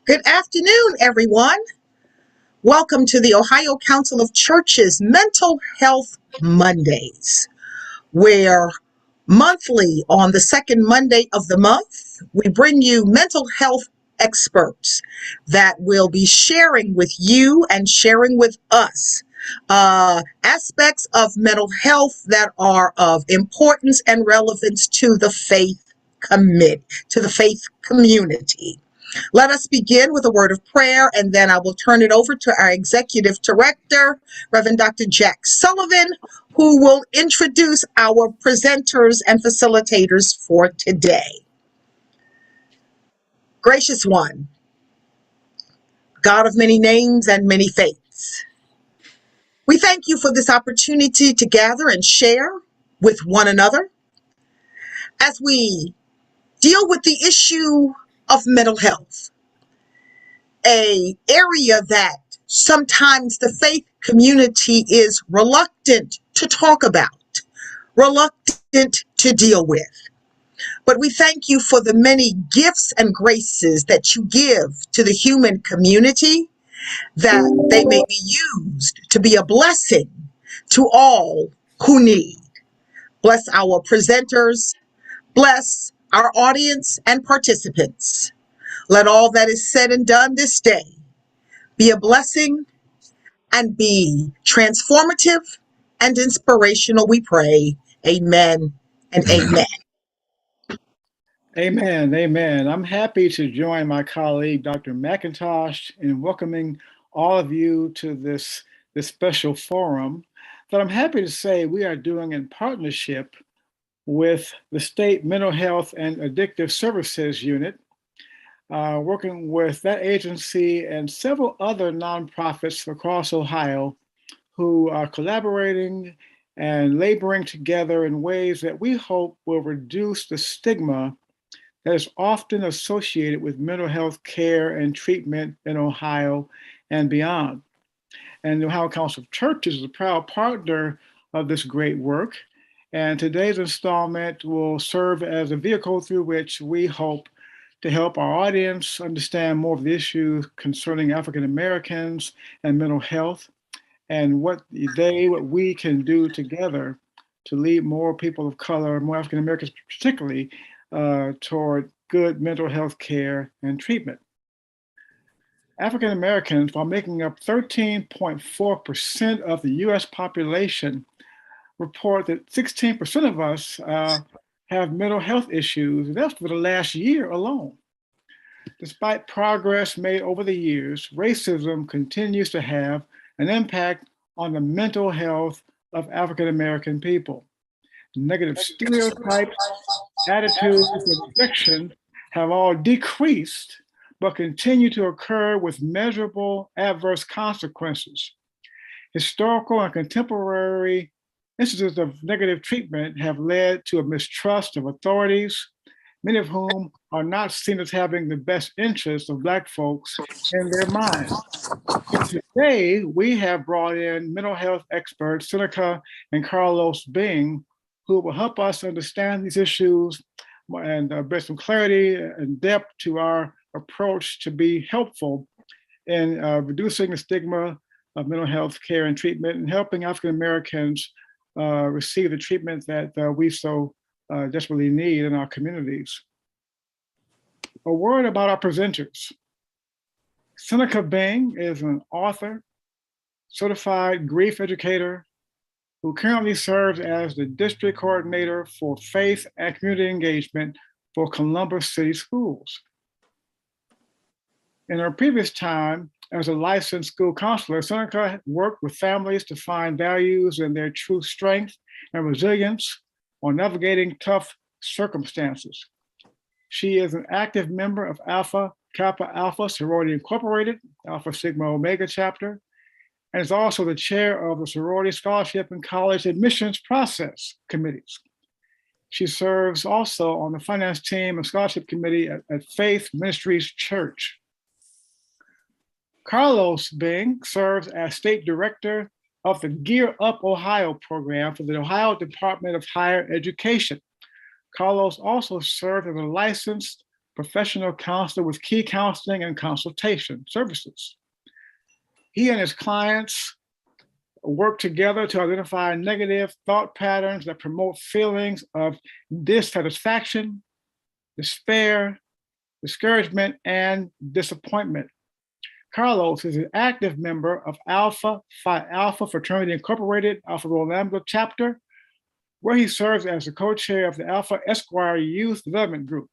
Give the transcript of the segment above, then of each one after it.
Good afternoon, everyone. Welcome to the Ohio Council of Churches Mental Health Mondays, where monthly on the second Monday of the month, we bring you mental health experts that will be sharing with you and sharing with us aspects of mental health that are of importance and relevance to the faith community. Let us begin with a word of prayer, and then I will turn it over to our Executive Director, Reverend Dr. Jack Sullivan, who will introduce our presenters and facilitators for today. Gracious One, God of many names and many faiths, we thank you for this opportunity to gather and share with one another as we deal with the issue of mental health, an area that sometimes the faith community is reluctant to talk about, reluctant to deal with. But we thank you for the many gifts and graces that you give to the human community, that they may be used to be a blessing to all who need. Bless our presenters, bless our audience and participants. Let all that is said and done this day be a blessing and be transformative and inspirational, we pray. Amen and amen. Amen. Amen. I'm happy to join my colleague, Dr. McIntosh, in welcoming all of you to this special forum that I'm happy to say we are doing in partnership with the State Mental Health and Addictive Services Unit, working with that agency and several other nonprofits across Ohio who are collaborating and laboring together in ways that we hope will reduce the stigma that is often associated with mental health care and treatment in Ohio and beyond. And the Ohio Council of Churches is a proud partner of this great work. And today's installment will serve as a vehicle through which we hope to help our audience understand more of the issues concerning African Americans and mental health, and what we can do together to lead more people of color, more African Americans particularly, toward good mental health care and treatment. African Americans, while making up 13.4% of the US population, report that 16% of us have mental health issues, and that's for the last year alone. Despite progress made over the years, racism continues to have an impact on the mental health of African American people. Negative stereotypes, attitudes, and rejection have all decreased, but continue to occur with measurable adverse consequences. Historical and contemporary instances of negative treatment have led to a mistrust of authorities, many of whom are not seen as having the best interests of Black folks in their minds. Today, we have brought in mental health experts, Seneca and Carlos Bing, who will help us understand these issues and bring some clarity and depth to our approach to be helpful in reducing the stigma of mental health care and treatment and helping African Americans receive the treatment that we so desperately need in our communities. A word about our presenters. Seneca Bing is an author, certified grief educator, who currently serves as the district coordinator for faith and community engagement for Columbus City Schools. In her previous time as a licensed school counselor, Seneca worked with families to find values in their true strength and resilience while navigating tough circumstances. She is an active member of Alpha Kappa Alpha Sorority Incorporated, Alpha Sigma Omega chapter, and is also the chair of the Sorority Scholarship and College Admissions Process Committees. She serves also on the finance team and scholarship committee at Faith Ministries Church. Carlos Bing serves as state director of the Gear Up Ohio program for the Ohio Department of Higher Education. Carlos also served as a licensed professional counselor with key counseling and consultation services. He and his clients work together to identify negative thought patterns that promote feelings of dissatisfaction, despair, discouragement, and disappointment. Carlos is an active member of Alpha Phi Alpha Fraternity Incorporated, Alpha Rho Lambda chapter, where he serves as the co-chair of the Alpha Esquire Youth Development Group.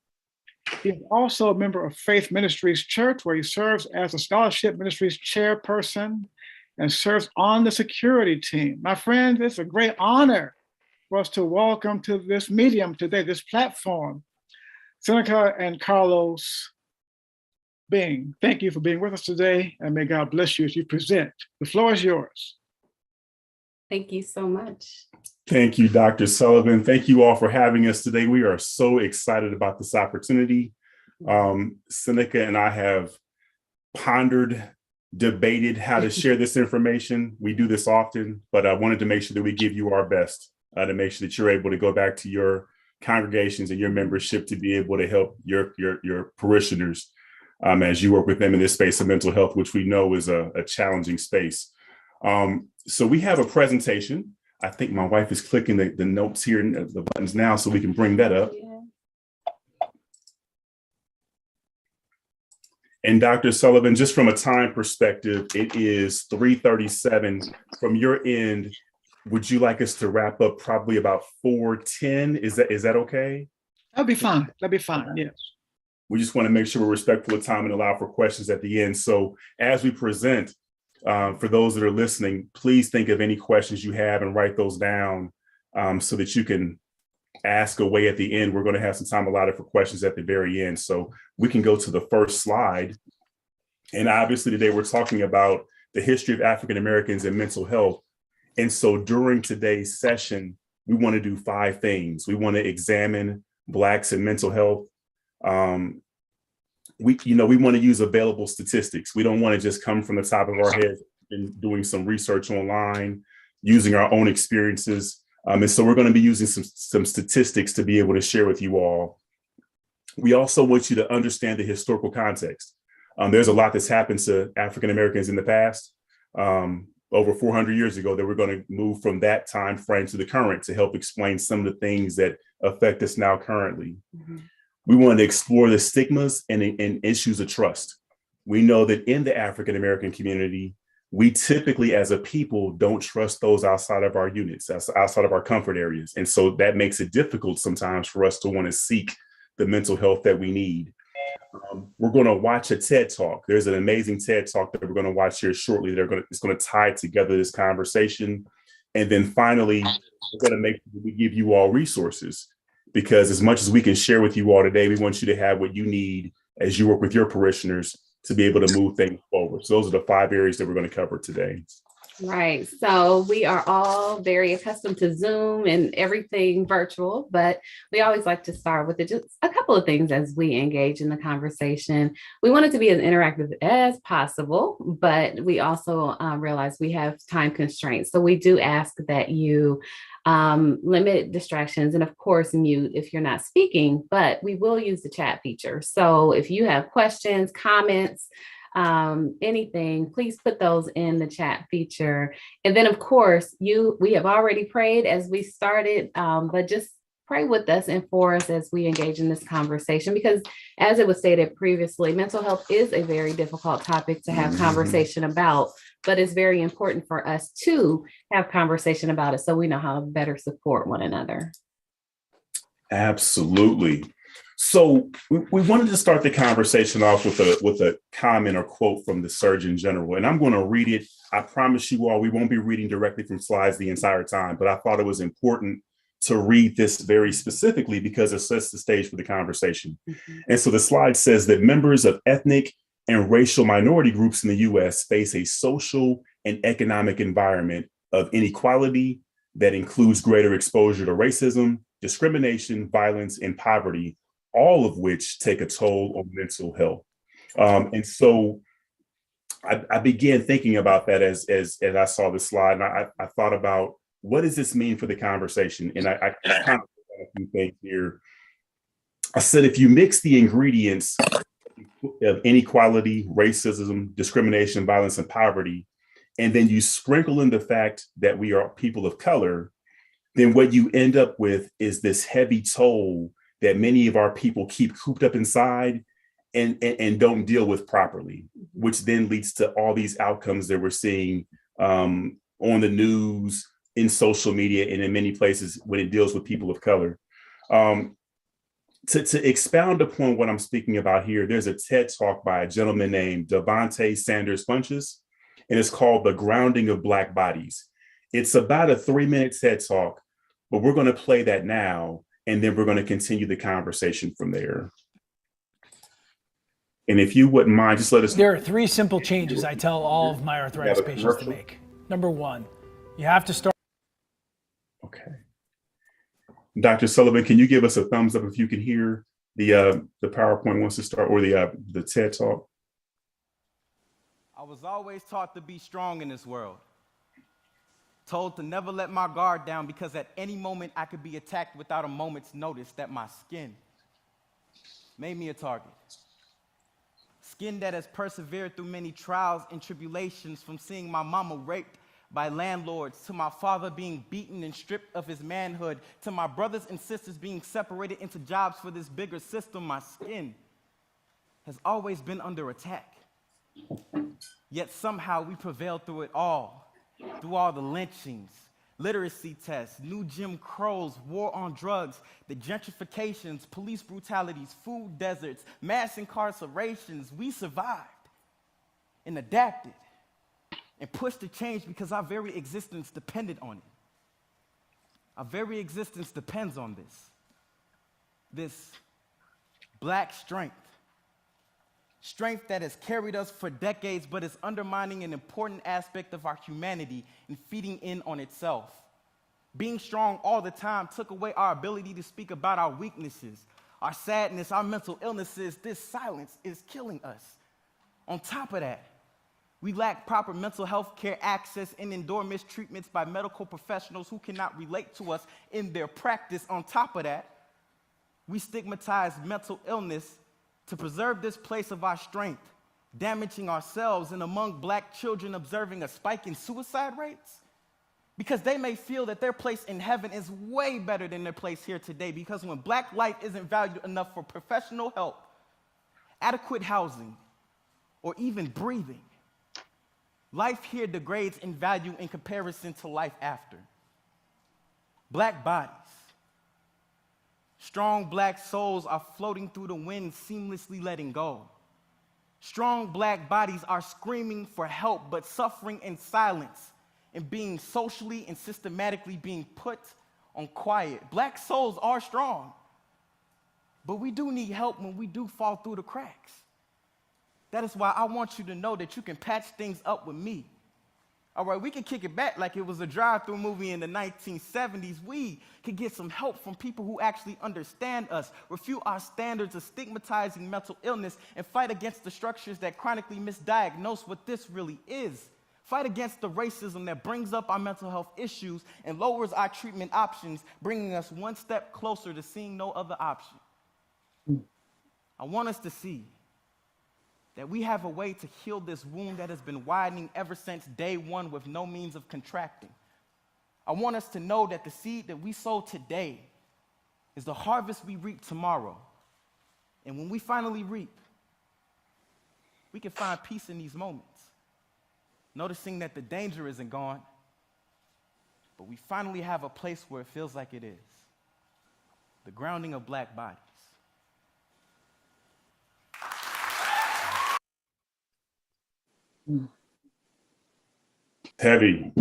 He is also a member of Faith Ministries Church, where he serves as a Scholarship Ministries chairperson and serves on the security team. My friends, it's a great honor for us to welcome to this medium today, this platform, Seneca and Carlos Bing. Thank you for being with us today, and may God bless you as you present. The floor is yours. Thank you so much. Thank you, Dr. Sullivan. Thank you all for having us today. We are so excited about this opportunity. Seneca and I have pondered, debated how to share this information. We do this often, but I wanted to make sure that we give you our best to make sure that you're able to go back to your congregations and your membership to be able to help your parishioners as you work with them in this space of mental health, which we know is a challenging space. So we have a presentation. I think my wife is clicking the notes here and the buttons now so we can bring that up. Yeah. And Dr. Sullivan, just from a time perspective, it is 3:37. From your end, would you like us to wrap up probably about 4:10? Is that okay? That'll be fine. That'll be fine, yes. We just want to make sure we're respectful of time and allow for questions at the end. So as we present, for those that are listening, please think of any questions you have and write those down so that you can ask away at the end. We're going to have some time allotted for questions at the very end. So we can go to the first slide. And obviously today we're talking about the history of African Americans and mental health. And so during today's session, we want to do 5 things. We want to examine Blacks and mental health. We want to use available statistics. We don't want to just come from the top of our head and doing some research online, using our own experiences. And so we're going to be using some statistics to be able to share with you all. We also want you to understand the historical context. There's a lot that's happened to African Americans in the past, over 400 years ago, that we're going to move from that time frame to the current to help explain some of the things that affect us now currently. Mm-hmm. We want to explore the stigmas and issues of trust. We know that in the African American community, we typically as a people don't trust those outside of our units, outside of our comfort areas. And so that makes it difficult sometimes for us to want to seek the mental health that we need. We're going to watch a TED Talk. There's an amazing TED Talk that we're going to watch here shortly. It's going to tie together this conversation. And then finally, we're going to make sure that we give you all resources, because as much as we can share with you all today, we want you to have what you need as you work with your parishioners to be able to move things forward. So those are the 5 areas that we're going to cover today. Right. So we are all very accustomed to Zoom and everything virtual, but we always like to start with just a couple of things as we engage in the conversation. We want it to be as interactive as possible, but we also realize we have time constraints. So we do ask that you limit distractions and of course mute if you're not speaking, but we will use the chat feature. So if you have questions, comments, anything, please put those in the chat feature. And then of course, we have already prayed as we started, but just pray with us and for us as we engage in this conversation, because as it was stated previously, mental health is a very difficult topic to have conversation about, but it's very important for us to have conversation about it so we know how to better support one another. Absolutely. So we wanted to start the conversation off with a comment or quote from the Surgeon General, and I'm going to read it. I promise you all, we won't be reading directly from slides the entire time, but I thought it was important to read this very specifically because it sets the stage for the conversation. Mm-hmm. And so the slide says that members of ethnic and racial minority groups in the U.S. face a social and economic environment of inequality that includes greater exposure to racism, discrimination, violence, and poverty, all of which take a toll on mental health. And so I began thinking about that as I saw the slide, and I thought about, what does this mean for the conversation? And I kind of a few things here. I said, if you mix the ingredients of inequality, racism, discrimination, violence, and poverty, and then you sprinkle in the fact that we are people of color, then what you end up with is this heavy toll that many of our people keep cooped up inside and don't deal with properly, which then leads to all these outcomes that we're seeing on the news, in social media, and in many places when it deals with people of color. To expound upon what I'm speaking about here, there's a TED Talk by a gentleman named Devontae Sanders Funches, and it's called The Grounding of Black Bodies. It's about a 3-minute TED Talk, but we're going to play that now, and then we're going to continue the conversation from there. And if you wouldn't mind, just let us know. There are 3 simple changes I tell all of my arthritis patients to make. Number 1, you have to start. Okay. Dr. Sullivan, can you give us a thumbs up if you can hear the PowerPoint wants to start, or the TED Talk? I was always taught to be strong in this world. Told to never let my guard down because at any moment I could be attacked without a moment's notice, that my skin made me a target. Skin that has persevered through many trials and tribulations, from seeing my mama raped by landlords, to my father being beaten and stripped of his manhood, to my brothers and sisters being separated into jobs for this bigger system. My skin has always been under attack. Yet somehow we prevailed through it all, through all the lynchings, literacy tests, new Jim Crows, war on drugs, the gentrifications, police brutalities, food deserts, mass incarcerations. We survived and adapted and pushed to change because our very existence depended on it. Our very existence depends on this black strength. Strength that has carried us for decades, but is undermining an important aspect of our humanity and feeding in on itself. Being strong all the time took away our ability to speak about our weaknesses, our sadness, our mental illnesses. This silence is killing us. On top of that, we lack proper mental health care access and endure mistreatments by medical professionals who cannot relate to us in their practice. On top of that, we stigmatize mental illness to preserve this place of our strength, damaging ourselves, and among black children observing a spike in suicide rates because they may feel that their place in heaven is way better than their place here today, because when black life isn't valued enough for professional help, adequate housing, or even breathing, life here degrades in value in comparison to life after. Black bodies, strong black souls are floating through the wind, seamlessly letting go. Strong black bodies are screaming for help, but suffering in silence and being socially and systematically being put on quiet. Black souls are strong, but we do need help when we do fall through the cracks. That is why I want you to know that you can patch things up with me. All right, we can kick it back like it was a drive-through movie in the 1970s. We can get some help from people who actually understand us, refute our standards of stigmatizing mental illness, and fight against the structures that chronically misdiagnose what this really is. Fight against the racism that brings up our mental health issues and lowers our treatment options, bringing us one step closer to seeing no other option. I want us to see that we have a way to heal this wound that has been widening ever since day one with no means of contracting. I want us to know that the seed that we sow today is the harvest we reap tomorrow. And when we finally reap, we can find peace in these moments, noticing that the danger isn't gone, but we finally have a place where it feels like it is. The grounding of black bodies. Heavy.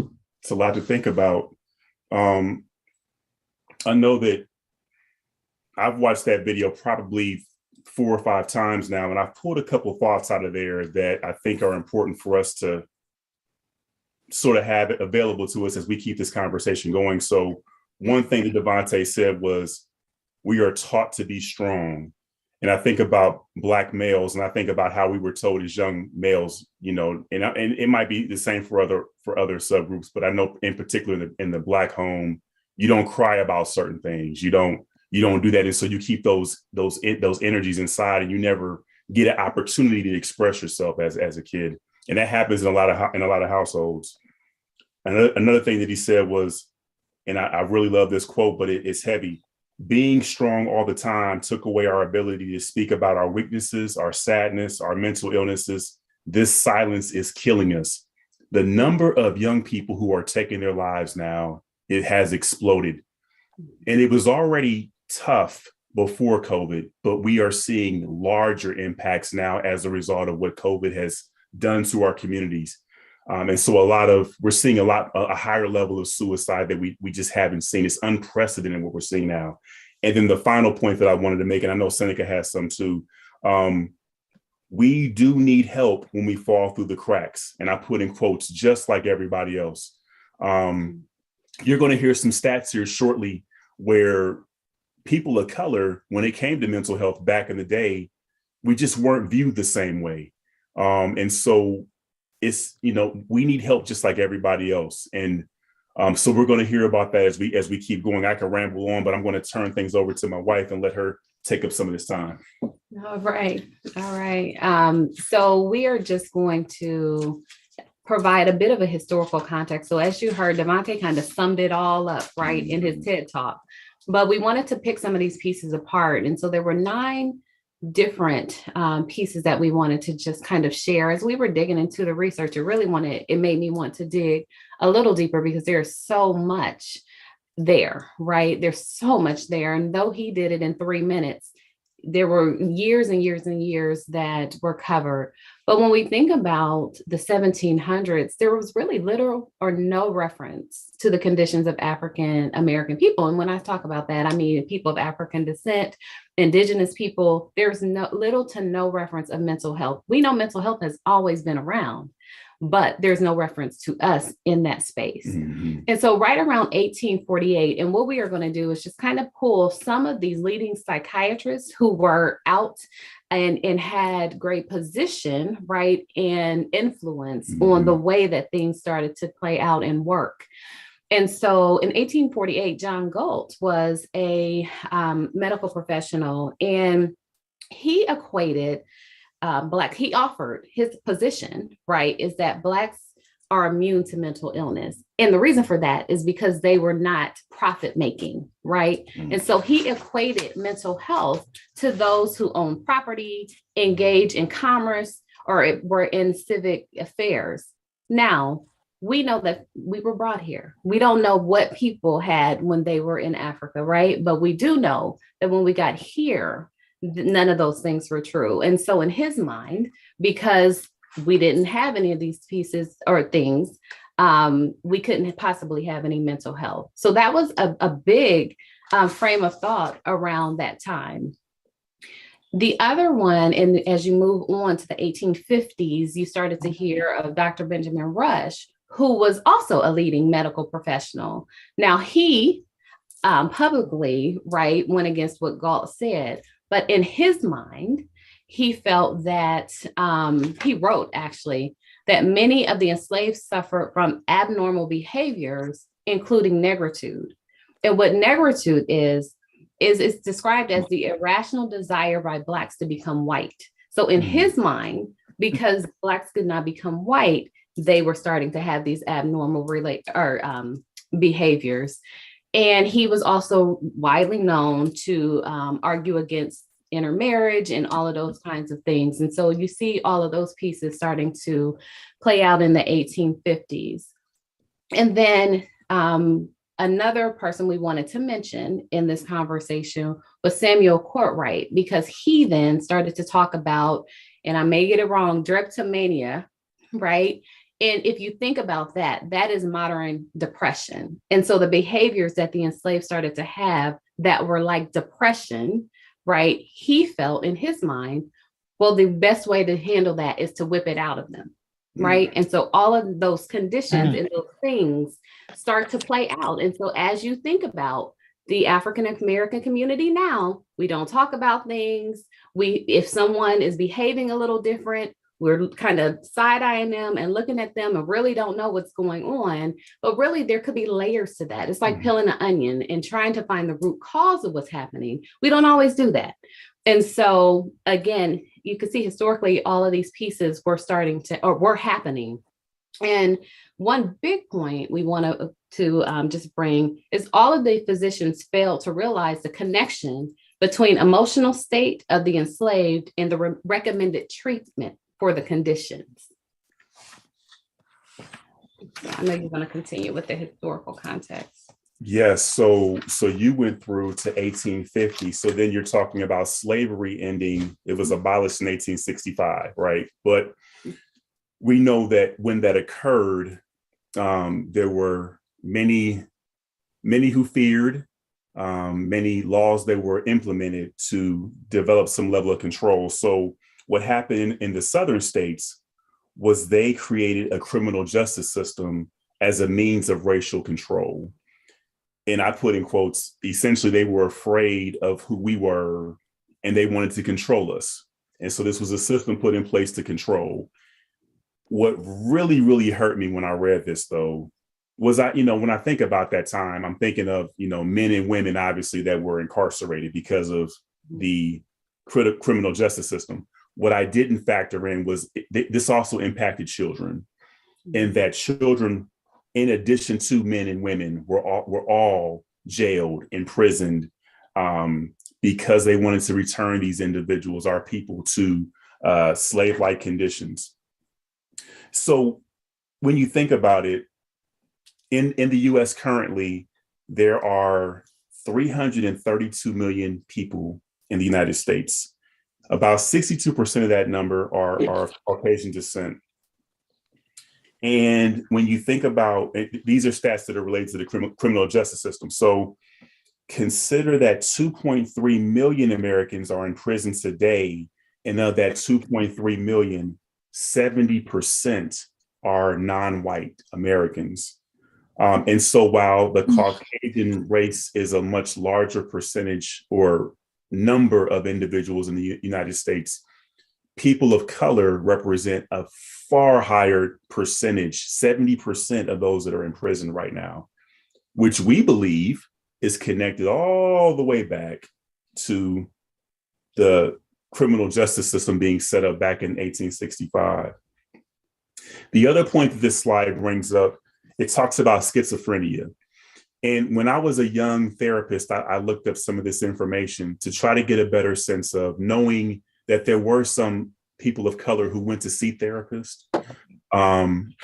It's a lot to think about. I know that I've watched that video probably 4 or 5 times now, and I've pulled a couple of thoughts out of there that I think are important for us to sort of have it available to us as we keep this conversation going. So one thing that Devontae said was, we are taught to be strong. And I think about Black males, and I think about how we were told as young males, you know, and it might be the same for other subgroups, but I know in particular in the Black home, you don't cry about certain things. You don't you don't do that. And so you keep those energies inside, and you never get an opportunity to express yourself as a kid. And that happens in a lot of households. Another thing that he said was, and I really love this quote, but it's heavy. Being strong all the time took away our ability to speak about our weaknesses, our sadness, our mental illnesses. This silence is killing us. The number of young people who are taking their lives now, it has exploded. And it was already tough before COVID, but we are seeing larger impacts now as a result of what COVID has done to our communities. And so we're seeing a higher level of suicide that we just haven't seen. It's unprecedented what we're seeing now. And then the final point that I wanted to make, and I know Seneca has some too, we do need help when we fall through the cracks. And I put in quotes, just like everybody else. You're going to hear some stats here shortly where people of color, when it came to mental health back in the day, we just weren't viewed the same way. And so it's, we need help just like everybody else. And so we're going to hear about that as we keep going. I can ramble on, but I'm going to turn things over to my wife and let her take up some of this time. All right. So we are just going to provide a bit of a historical context. So as you heard, Devontae kind of summed it all up, right, in his TED Talk. But we wanted to pick some of these pieces apart. And so there were 9 different pieces that we wanted to just kind of share. As we were digging into the research, it made me want to dig a little deeper because there's so much there, right? There's so much there. And though he did it in 3 minutes, there were years and years and years that were covered. But when we think about the 1700s, there was really little or no reference to the conditions of African American people. And when I talk about that, I mean people of African descent, indigenous people. There's little to no reference of mental health. We know mental health has always been around, but there's no reference to us in that space. Mm-hmm. And so right around 1848, and what we are going to do is just kind of pull some of these leading psychiatrists who were out and had great position, right, and influence mm-hmm. on the way that things started to play out and work. And so in 1848, John Galt was a medical professional, and he equated he offered his position, right, is that Blacks are immune to mental illness. And the reason for that is because they were not profit making, right? Mm-hmm. And so he equated mental health to those who own property, engage in commerce, or were in civic affairs. Now, we know that we were brought here. We don't know what people had when they were in Africa, right? But we do know that when we got here, none of those things were true. And so in his mind, because we didn't have any of these pieces or things, we couldn't possibly have any mental health. So that was a big frame of thought around that time. The other one, and as you move on to the 1850s, you started to hear of Dr. Benjamin Rush, who was also a leading medical professional. Now he publicly, right, went against what Galt said, but in his mind, he felt that, he wrote actually, that many of the enslaved suffered from abnormal behaviors, including negritude. And what negritude is it's described as the irrational desire by Blacks to become white. So in his mind, because Blacks could not become white, they were starting to have these abnormal behaviors. And he was also widely known to argue against intermarriage and all of those kinds of things. And so you see all of those pieces starting to play out in the 1850s. And then another person we wanted to mention in this conversation was Samuel Courtright, because he then started to talk about, and I may get it wrong, drapetomania, right? And if you think about that, that is modern depression. And so the behaviors that the enslaved started to have that were like depression, right? He felt in his mind, well, the best way to handle that is to whip it out of them, right? And so all of those conditions and those things start to play out. And so as you think about the African American community now, we don't talk about things. If someone is behaving a little different, we're kind of side-eyeing them and looking at them and really don't know what's going on. But really, there could be layers to that. It's like peeling an onion and trying to find the root cause of what's happening. We don't always do that. And so, again, you can see historically, all of these pieces were happening. And one big point we want to just bring is all of the physicians failed to realize the connection between emotional state of the enslaved and the recommended treatment for the conditions. I know you're going to continue with the historical context. Yes. So you went through to 1850. So then you're talking about slavery ending. It was abolished in 1865, right? But we know that when that occurred, there were many who feared, many laws that were implemented to develop some level of control. So what happened in the southern states was they created a criminal justice system as a means of racial control. And I put in quotes, essentially, they were afraid of who we were and they wanted to control us. And so this was a system put in place to control. What really, really hurt me when I read this, though, was when I think about that time, I'm thinking of, men and women, obviously, that were incarcerated because of the criminal justice system. What I didn't factor in was this also impacted children, and that children, in addition to men and women, were all jailed, imprisoned, because they wanted to return these individuals, our people, to slave-like conditions. So when you think about it, in the US currently, there are 332 million people in the United States. About 62% of that number are of Caucasian descent. And when you think about, these are stats that are related to the criminal justice system. So consider that 2.3 million Americans are in prison today, and of that 2.3 million, 70% are non-white Americans. And so while the Caucasian race is a much larger percentage or number of individuals in the United States, people of color represent a far higher percentage, 70% of those that are in prison right now, which we believe is connected all the way back to the criminal justice system being set up back in 1865. The other point that this slide brings up, it talks about schizophrenia. And when I was a young therapist, I looked up some of this information to try to get a better sense of knowing that there were some people of color who went to see therapists, and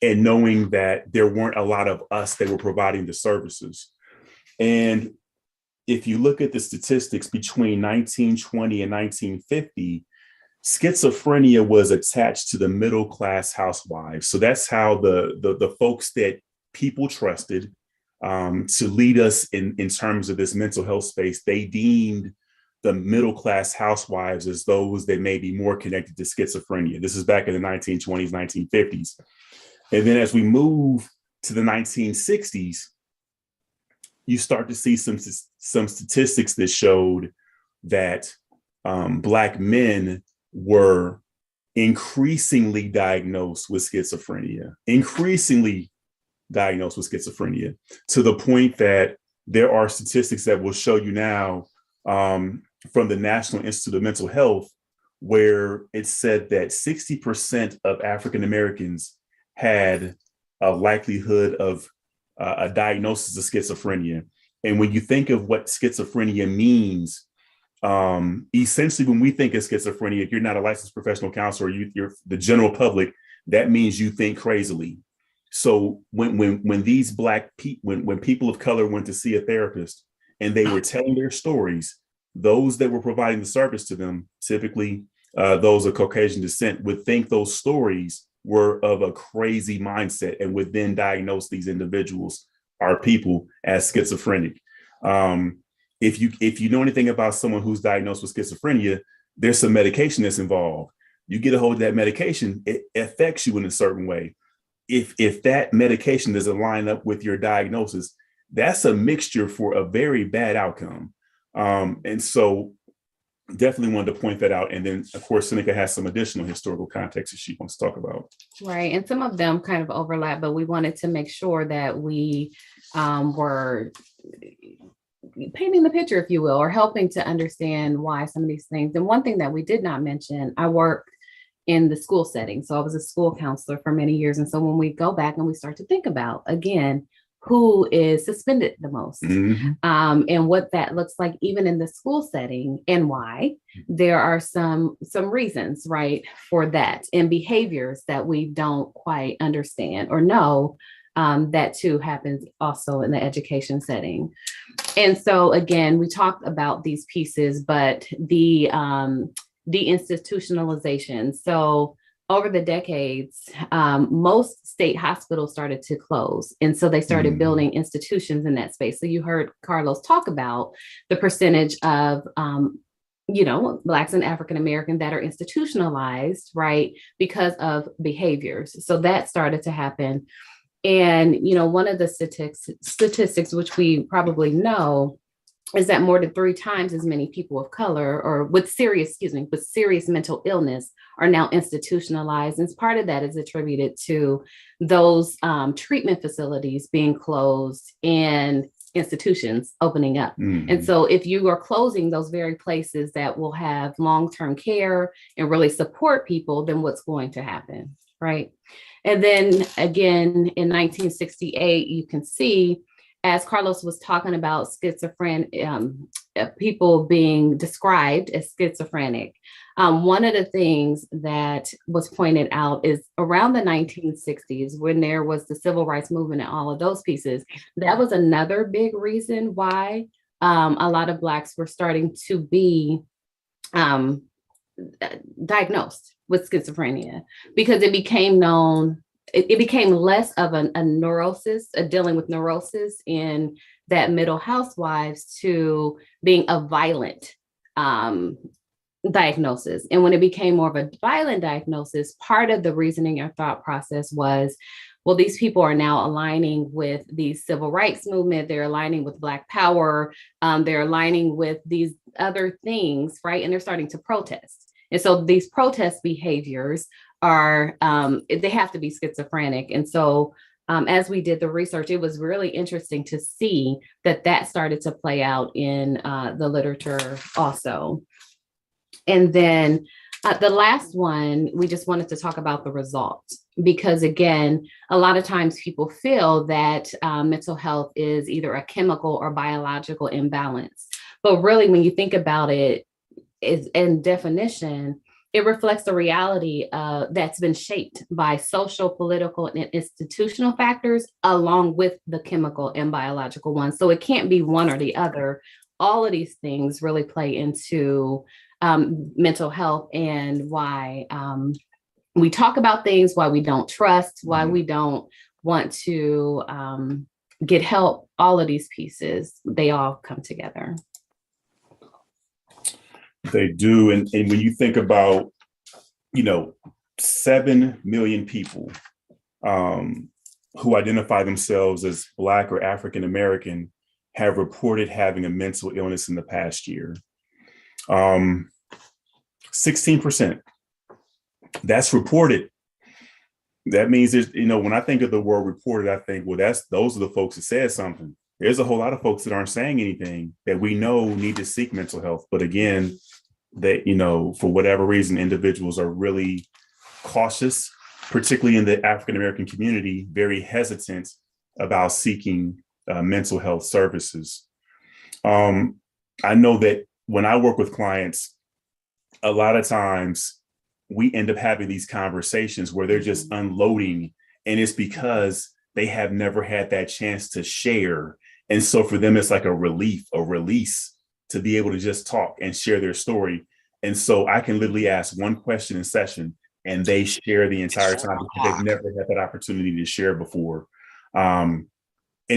knowing that there weren't a lot of us that were providing the services. And if you look at the statistics between 1920 and 1950, schizophrenia was attached to the middle-class housewives. So that's how the folks that people trusted to lead us in terms of this mental health space, they deemed the middle-class housewives as those that may be more connected to schizophrenia. This is back in the 1920s, 1950s. And then as we move to the 1960s, you start to see some statistics that showed that Black men were increasingly diagnosed with schizophrenia, to the point that there are statistics that will show you now from the National Institute of Mental Health, where it said that 60% of African Americans had a likelihood of a diagnosis of schizophrenia. And when you think of what schizophrenia means, essentially, when we think of schizophrenia, if you're not a licensed professional counselor, you're the general public, that means you think crazily. So when these when people of color went to see a therapist and they were telling their stories, those that were providing the service to them, typically those of Caucasian descent, would think those stories were of a crazy mindset and would then diagnose these individuals, our people, as schizophrenic. If you know anything about someone who's diagnosed with schizophrenia, there's some medication that's involved. You get a hold of that medication, it affects you in a certain way. If that medication doesn't line up with your diagnosis, that's a mixture for a very bad outcome. And so definitely wanted to point that out. And then, of course, Seneca has some additional historical context that she wants to talk about. Right. And some of them kind of overlap, but we wanted to make sure that we were painting the picture, if you will, or helping to understand why some of these things. And one thing that we did not mention, I worked in the school setting. So I was a school counselor for many years. And so when we go back and we start to think about, again, who is suspended the most, and what that looks like even in the school setting and why, there are some reasons, right, for that, and behaviors that we don't quite understand or know. That too happens also in the education setting. And so again, we talked about these pieces, but the deinstitutionalization. So over the decades, most state hospitals started to close. And so they started building institutions in that space. So you heard Carlos talk about the percentage of, Blacks and African American that are institutionalized, right, because of behaviors. So that started to happen. And, one of the statistics, which we probably know, is that more than 3 times as many people of color or with serious mental illness are now institutionalized. And part of that is attributed to those treatment facilities being closed and institutions opening up. And so if you are closing those very places that will have long-term care and really support people, then what's going to happen, right? And then again, in 1968, you can see, as Carlos was talking about people being described as schizophrenic, one of the things that was pointed out is around the 1960s, when there was the civil rights movement and all of those pieces, that was another big reason why a lot of Blacks were starting to be diagnosed with schizophrenia, because it became known. It became less of a neurosis, dealing with neurosis in that middle housewives, to being a violent diagnosis. And when it became more of a violent diagnosis, part of the reasoning or thought process was, well, these people are now aligning with the civil rights movement. They're aligning with Black Power. They're aligning with these other things, right? And they're starting to protest. And so these protest behaviors are, they have to be schizophrenic. And so as we did the research, it was really interesting to see that started to play out in the literature also. And then the last one, we just wanted to talk about the results, because again, a lot of times people feel that mental health is either a chemical or biological imbalance. But really, when you think about it, in definition, it reflects the reality that's been shaped by social, political, and institutional factors, along with the chemical and biological ones. So it can't be one or the other. All of these things really play into mental health, and why we talk about things, why we don't trust, why we don't want to get help. All of these pieces, they all come together. They do. And when you think about, 7 million people who identify themselves as Black or African American have reported having a mental illness in the past year. 16%. That's reported. That means there's, when I think of the word reported, I think, well, those are the folks that said something. There's a whole lot of folks that aren't saying anything that we know need to seek mental health. But again, that, for whatever reason, individuals are really cautious, particularly in the African American community, very hesitant about seeking mental health services. I know that when I work with clients, a lot of times we end up having these conversations where they're just unloading, and it's because they have never had that chance to share. And so for them, it's like a release to be able to just talk and share their story. And so I can literally ask one question in session and they share the entire time, because they've never had that opportunity to share before. And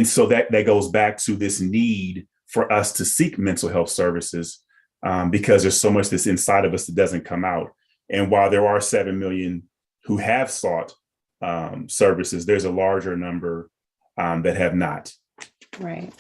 so that goes back to this need for us to seek mental health services, because there's so much that's inside of us that doesn't come out. And while there are 7 million who have sought services, there's a larger number that have not. Right.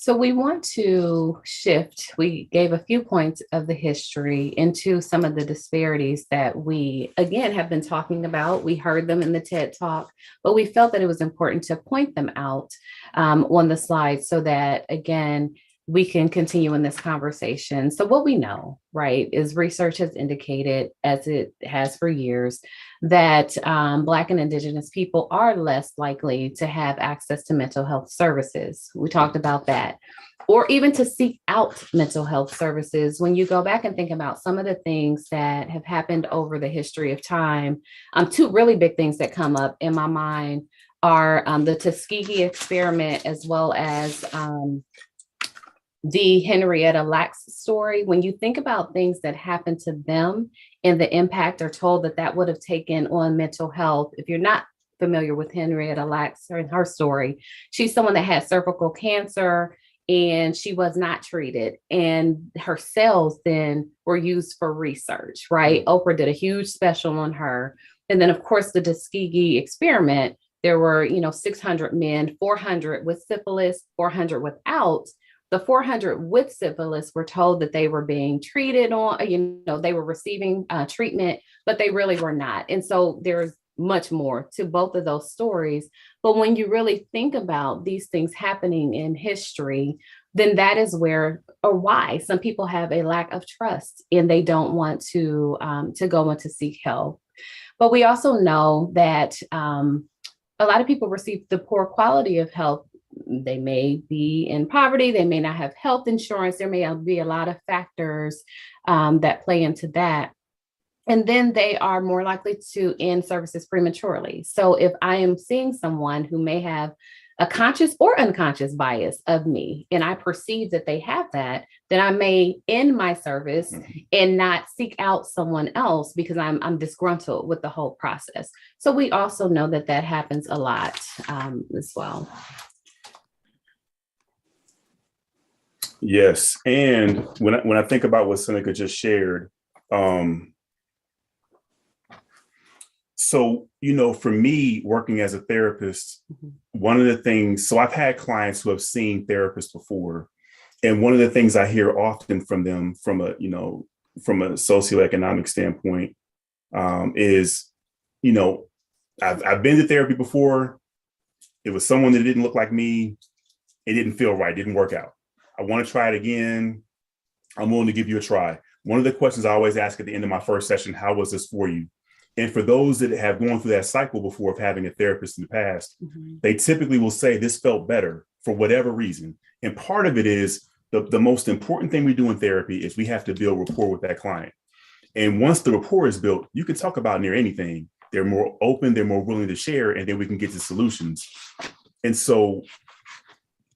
So we want to shift. We gave a few points of the history into some of the disparities that we, again, have been talking about. We heard them in the TED Talk, but we felt that it was important to point them out on the slide so that, again, we can continue in this conversation. So what we know, right, is research has indicated, as it has for years, that Black and Indigenous people are less likely to have access to mental health services. We talked about that. Or even to seek out mental health services. When you go back and think about some of the things that have happened over the history of time, two really big things that come up in my mind are the Tuskegee experiment, as well as the Henrietta Lacks story. When you think about things that happened to them and the impact or toll that that would have taken on mental health, if you're not familiar with Henrietta Lacks and her story, she's someone that had cervical cancer and she was not treated. And her cells then were used for research, right? Oprah did a huge special on her. And then, of course, the Tuskegee experiment, there were, 600 men, 400 with syphilis, 400 without. The 400 with syphilis were told that they were being treated on, they were receiving treatment, but they really were not. And so there's much more to both of those stories. But when you really think about these things happening in history, then that is where or why some people have a lack of trust and they don't want to go and to seek help. But we also know that a lot of people receive the poor quality of health. They may be in poverty, they may not have health insurance, there may be a lot of factors that play into that. And then they are more likely to end services prematurely. So if I am seeing someone who may have a conscious or unconscious bias of me, and I perceive that they have that, then I may end my service and not seek out someone else because I'm disgruntled with the whole process. So we also know that that happens a lot as well. Yes, and when I think about what Seneca just shared, so, for me, working as a therapist, one of the things, so I've had clients who have seen therapists before, and one of the things I hear often from them from a socioeconomic standpoint is, I've been to therapy before. It was someone that didn't look like me. It didn't feel right. It didn't work out. I want to try it again. I'm willing to give you a try. One of the questions I always ask at the end of my first session, how was this for you? And for those that have gone through that cycle before of having a therapist in the past, they typically will say this felt better for whatever reason. And part of it is the most important thing we do in therapy is we have to build rapport with that client. And once the rapport is built, you can talk about near anything. They're more open, they're more willing to share, and then we can get to solutions. And so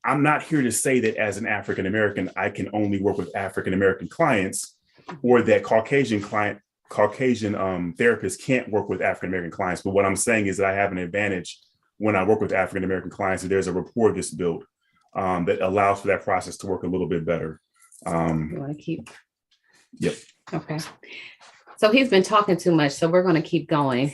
I'm not here to say that as an African-American, I can only work with African-American clients, or that Caucasian therapists can't work with African-American clients. But what I'm saying is that I have an advantage when I work with African-American clients, and there's a rapport that's built that allows for that process to work a little bit better. You want to keep? Yep. Okay. So he's been talking too much, so we're going to keep going.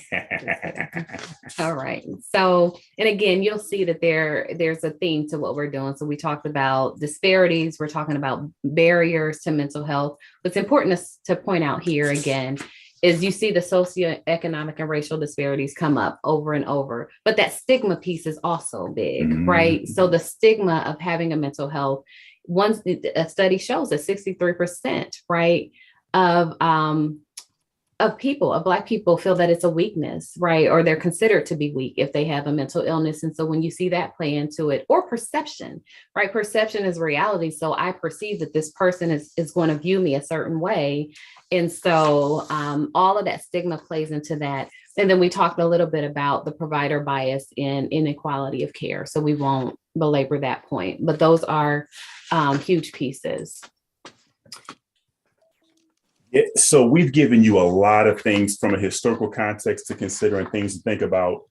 All right. So, and again, you'll see that there's a theme to what we're doing. So we talked about disparities. We're talking about barriers to mental health. What's important to point out here again is you see the socioeconomic and racial disparities come up over and over, but that stigma piece is also big, right? So the stigma of having a mental health, a study shows that 63%, right, of Black people feel that it's a weakness, right? Or they're considered to be weak if they have a mental illness. And so when you see that play into it, or perception, right? Perception is reality. So I perceive that this person is going to view me a certain way. And so all of that stigma plays into that. And then we talked a little bit about the provider bias and inequality of care. So we won't belabor that point, but those are huge pieces. Yeah, so we've given you a lot of things from a historical context to consider and things to think about.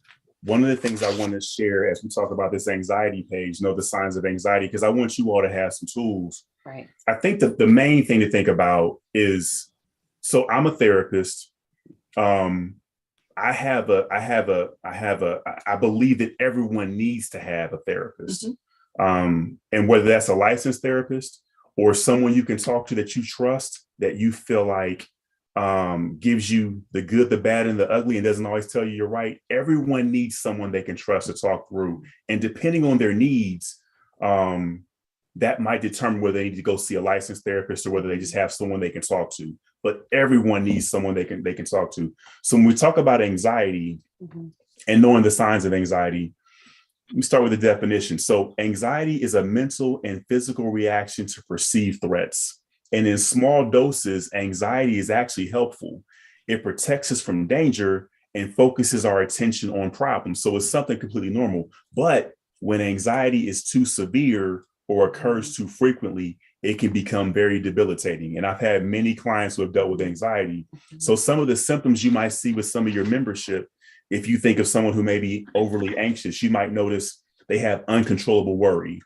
One of the things I want to share as we talk about this anxiety page, the signs of anxiety, because I want you all to have some tools. Right. I think that the main thing to think about is, so I'm a therapist. I believe that everyone needs to have a therapist. And whether that's a licensed therapist or someone you can talk to that you trust, that you feel like gives you the good, the bad, and the ugly, and doesn't always tell you you're right. Everyone needs someone they can trust to talk through. And depending on their needs, that might determine whether they need to go see a licensed therapist or whether they just have someone they can talk to. But everyone needs someone they can talk to. So when we talk about anxiety and knowing the signs of anxiety, we start with the definition. So anxiety is a mental and physical reaction to perceived threats. And in small doses, anxiety is actually helpful. It protects us from danger and focuses our attention on problems. So it's something completely normal. But when anxiety is too severe or occurs too frequently, it can become very debilitating. And I've had many clients who have dealt with anxiety. So some of the symptoms you might see with some of your membership, if you think of someone who may be overly anxious, you might notice they have uncontrollable worry.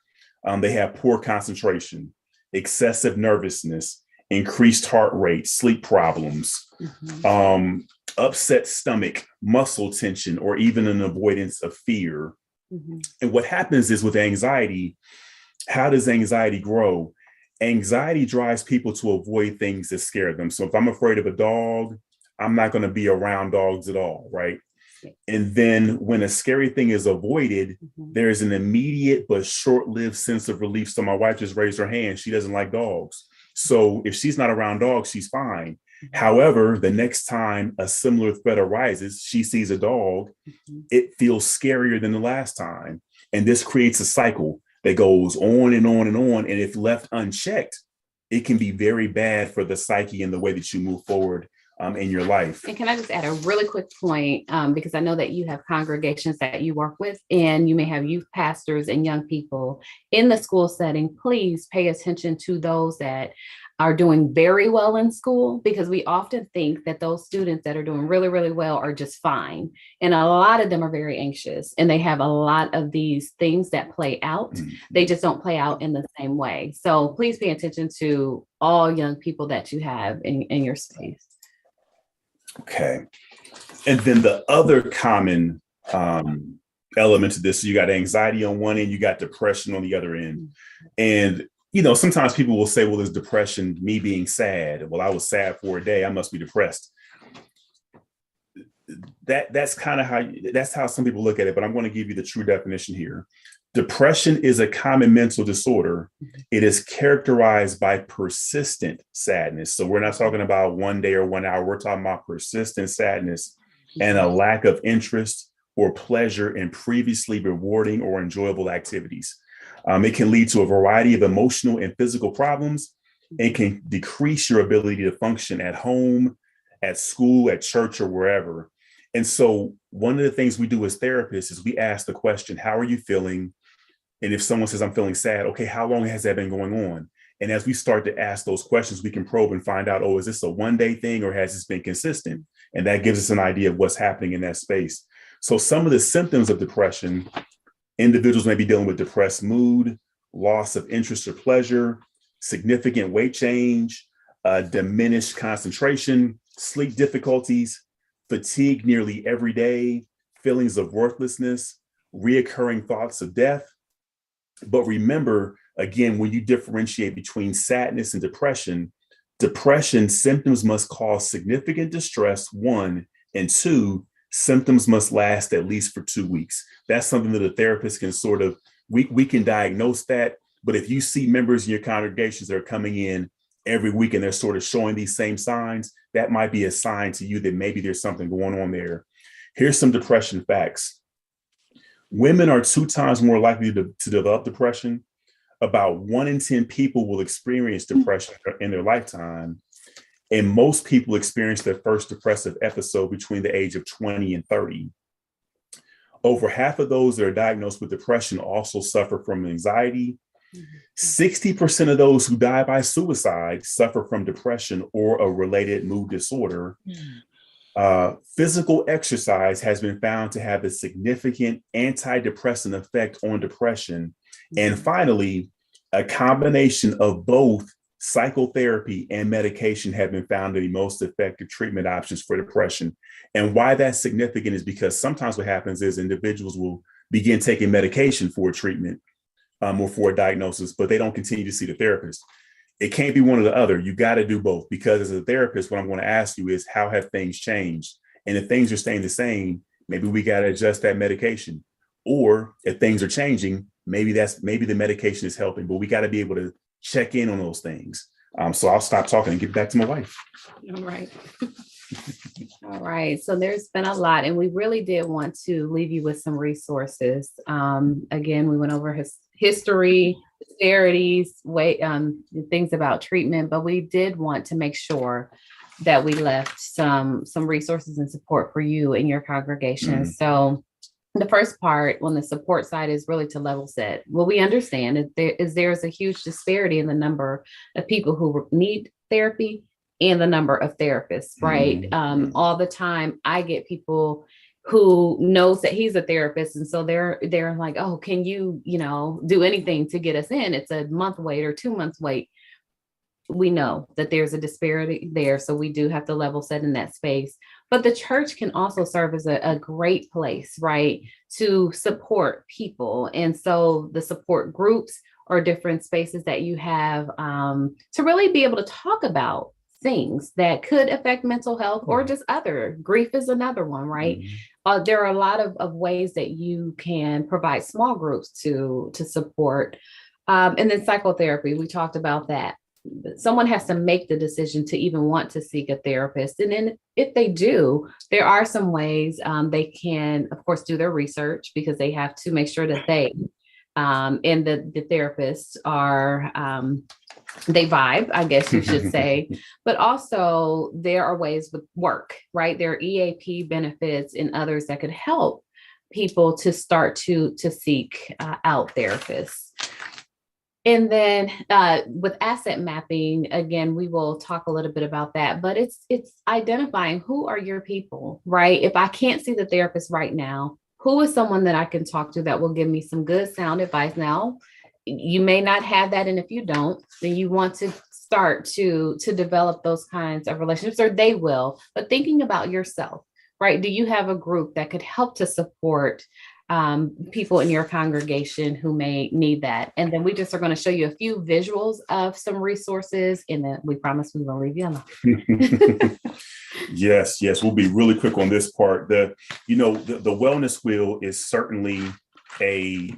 They have poor concentration, excessive nervousness, increased heart rate, sleep problems, upset stomach, muscle tension, or even an avoidance of fear. And what happens is with anxiety, how does anxiety grow? Anxiety drives people to avoid things that scare them. So if I'm afraid of a dog, I'm not going to be around dogs at all, right? And then when a scary thing is avoided, there's an immediate but short-lived sense of relief. So my wife just raised her hand. She doesn't like dogs. So if she's not around dogs, she's fine. However, the next time a similar threat arises, she sees a dog, it feels scarier than the last time. And this creates a cycle that goes on and on and on. And if left unchecked, it can be very bad for the psyche and the way that you move forward in your life. And can I just add a really quick point? Because I know that you have congregations that you work with, and you may have youth pastors and young people in the school setting. Please pay attention to those that are doing very well in school, because we often think that those students that are doing really, really well are just fine. And a lot of them are very anxious, and they have a lot of these things that play out. They just don't play out in the same way. So please pay attention to all young people that you have in your space. Okay. And then the other common element to this, so you got anxiety on one end, you got depression on the other end. And, you know, sometimes people will say, well, is depression me being sad? Well, I was sad for a day, I must be depressed. That's how some people look at it, but I'm going to give you the true definition here. Depression is a common mental disorder. It is characterized by persistent sadness. So we're not talking about 1 day or 1 hour. We're talking about persistent sadness and a lack of interest or pleasure in previously rewarding or enjoyable activities. It can lead to a variety of emotional and physical problems and can decrease your ability to function at home, at school, at church, or wherever. And so one of the things we do as therapists is we ask the question, how are you feeling? And if someone says, I'm feeling sad, okay, how long has that been going on? And as we start to ask those questions, we can probe and find out, oh, is this a 1 day thing or has this been consistent? And that gives us an idea of what's happening in that space. So some of the symptoms of depression, individuals may be dealing with depressed mood, loss of interest or pleasure, significant weight change, diminished concentration, sleep difficulties, fatigue nearly every day, feelings of worthlessness, reoccurring thoughts of death. But remember, again, when you differentiate between sadness and depression symptoms must cause significant distress, 1, and 2, symptoms must last at least for 2 weeks. That's something that a therapist can sort of, we can diagnose that. But if you see members in your congregations that are coming in every week and they're sort of showing these same signs, that might be a sign to you that maybe there's something going on there. Here's some depression facts. Women are 2 times more likely to develop depression. About 1 in 10 people will experience depression in their lifetime. And most people experience their first depressive episode between the age of 20 and 30. Over half of those that are diagnosed with depression also suffer from anxiety. 60% of those who die by suicide suffer from depression or a related mood disorder. Physical exercise has been found to have a significant antidepressant effect on depression. And finally, a combination of both psychotherapy and medication have been found to be most effective treatment options for depression. And why that's significant is because sometimes what happens is individuals will begin taking medication for treatment, or for a diagnosis, but they don't continue to see the therapist. It can't be one or the other. You got to do both, because as a therapist, what I'm going to ask you is, how have things changed? And if things are staying the same, maybe we got to adjust that medication. Or if things are changing, maybe the medication is helping, but we got to be able to check in on those things. So I'll stop talking and get back to my wife. All right. All right. So there's been a lot, and we really did want to leave you with some resources. Again, we went over his history, disparities, things about treatment, but we did want to make sure that we left some resources and support for you and your congregation. Mm-hmm. So the first part on the support side is really to level set. What we understand is there's a huge disparity in the number of people who need therapy and the number of therapists, right? Mm-hmm. All the time I get people who knows that he's a therapist, and so they're like, oh, can you do anything to get us in? It's a month wait or 2 months wait. We know that there's a disparity there, so we do have to level set in that space. But the church can also serve as a great place, right, to support people. And so the support groups or different spaces that you have to really be able to talk about things that could affect mental health or just other. Grief is another one, right? Mm-hmm. There are a lot of ways that you can provide small groups to support. And then psychotherapy, we talked about that. Someone has to make the decision to even want to seek a therapist. And then if they do, there are some ways they can, of course, do their research, because they have to make sure that they and the therapists are, they vibe, I guess you should say. But also there are ways with work, right? There are EAP benefits and others that could help people to start to seek out therapists. And then with asset mapping, again, we will talk a little bit about that, but it's identifying who are your people, right? If I can't see the therapist right now, who is someone that I can talk to that will give me some good sound advice? Now, you may not have that, and if you don't, then you want to start to develop those kinds of relationships, or they will. But thinking about yourself, right? Do you have a group that could help to support people in your congregation who may need that? And then we just are going to show you a few visuals of some resources, and then we promise we will leave you alone. Yes, we'll be really quick on this part. The wellness wheel is certainly a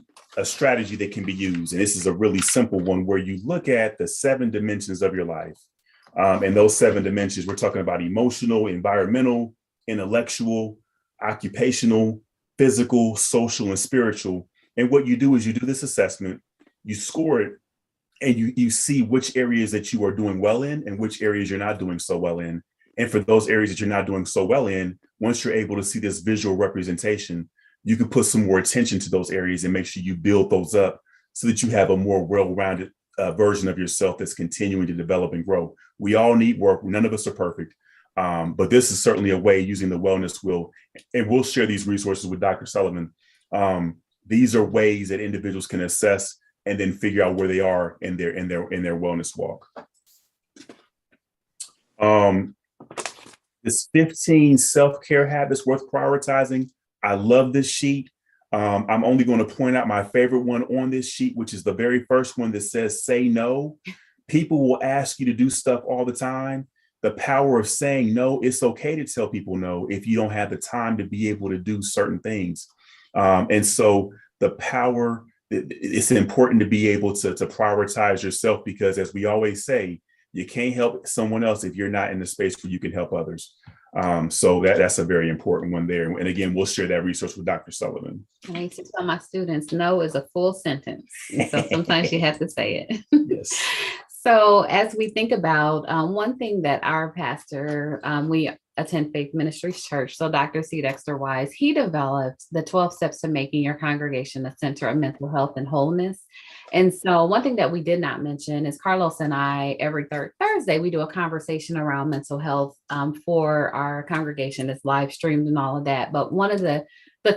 strategy that can be used, and this is a really simple one where you look at the 7 dimensions of your life, and those 7 dimensions, we're talking about emotional, environmental, intellectual, occupational, physical, social, and spiritual. And what you do is you do this assessment, you score it, and you see which areas that you are doing well in and which areas you're not doing so well in. And for those areas that you're not doing so well in, once you're able to see this visual representation, you can put some more attention to those areas and make sure you build those up so that you have a more well-rounded version of yourself that's continuing to develop and grow. We all need work. None of us are perfect. But this is certainly a way, using the wellness wheel, and we'll share these resources with Dr. Sullivan. These are ways that individuals can assess and then figure out where they are in their wellness walk. This 15 self-care habits worth prioritizing. I love this sheet. I'm only going to point out my favorite one on this sheet, which is the very first one that says say no. People will ask you to do stuff all the time. The power of saying no, it's okay to tell people no if you don't have the time to be able to do certain things. And so the power, it's important to be able to prioritize yourself, because as we always say, you can't help someone else if you're not in the space where you can help others. So that's a very important one there. And again, we'll share that resource with Dr. Sullivan. I used to tell my students, no is a full sentence. And so sometimes you have to say it. Yes. So as we think about one thing that our pastor, we attend Faith Ministries Church, so Dr. C. Dexter Wise, he developed the 12 steps to making your congregation a center of mental health and wholeness. And so one thing that we did not mention is Carlos and I, every third Thursday, we do a conversation around mental health for our congregation. It's live streamed and all of that. But one of the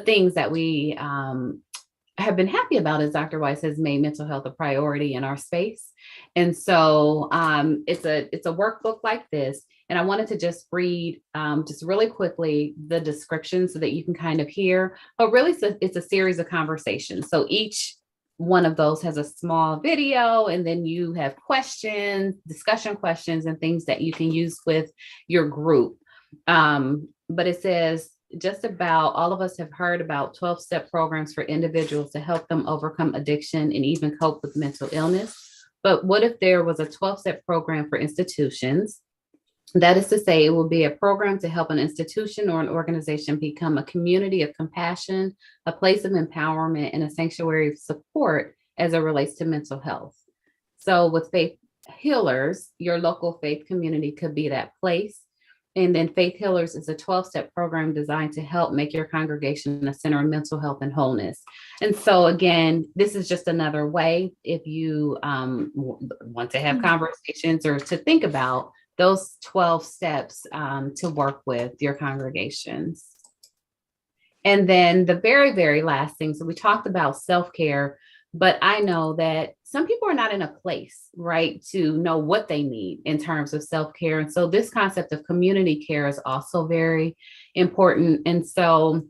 things that we have been happy about is Dr. Wise has made mental health a priority in our space. And so it's a workbook like this. And I wanted to just read just really quickly the description so that you can kind of hear, but really it's a series of conversations. So each one of those has a small video, and then you have questions, discussion questions, and things that you can use with your group. But it says, just about all of us have heard about 12-step programs for individuals to help them overcome addiction and even cope with mental illness. But what if there was a 12-step program for institutions? That is to say, it will be a program to help an institution or an organization become a community of compassion, a place of empowerment, and a sanctuary of support as it relates to mental health. So with Faith Healers, your local faith community could be that place. And then Faith Healers is a 12-step program designed to help make your congregation a center of mental health and wholeness. And so again, this is just another way if you want to have conversations or to think about those 12 steps to work with your congregations. And then the very, very last thing, so we talked about self-care, but I know that some people are not in a place, right, to know what they need in terms of self-care. And so this concept of community care is also very important. And so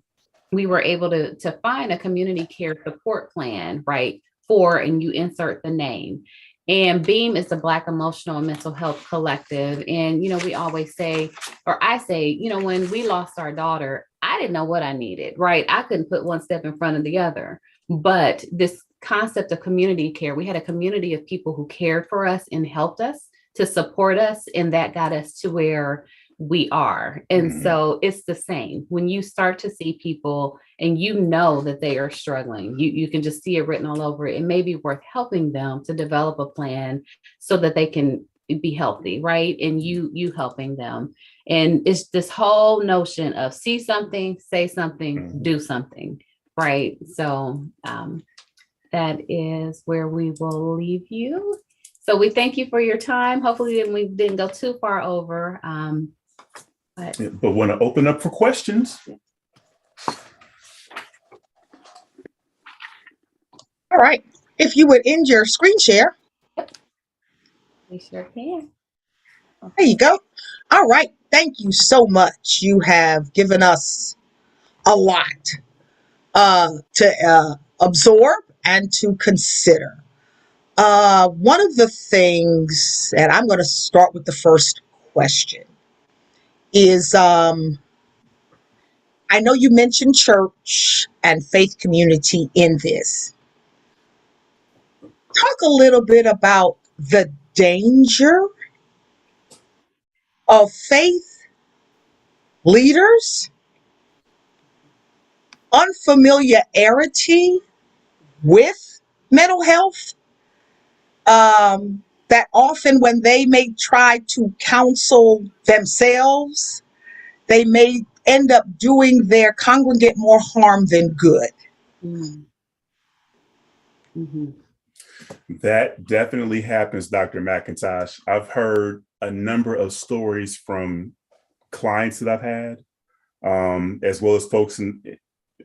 we were able to find a community care support plan, right, and you insert the name. And BEAM is the Black Emotional and Mental Health Collective. And, we always say, or I say, when we lost our daughter, I didn't know what I needed, right? I couldn't put one step in front of the other. But this concept of community care, we had a community of people who cared for us and helped us to support us. And that got us to where we are. And so it's the same. When you start to see people and that they are struggling, you can just see it written all over it. It may be worth helping them to develop a plan so that they can be healthy, right? And you helping them. And it's this whole notion of see something, say something, do something, right? So that is where we will leave you. So we thank you for your time. Hopefully we didn't go too far over. But want to open up for questions. All right. If you would end your screen share. We sure can. There you go. All right. Thank you so much. You have given us a lot to absorb and to consider. One of the things, and I'm going to start with the first question, is I know you mentioned church and faith community in this. Talk a little bit about the danger of faith leaders, unfamiliarity with mental health, that often when they may try to counsel themselves, they may end up doing their congregant more harm than good. That definitely happens, Dr. McIntosh. I've heard a number of stories from clients that I've had, as well as folks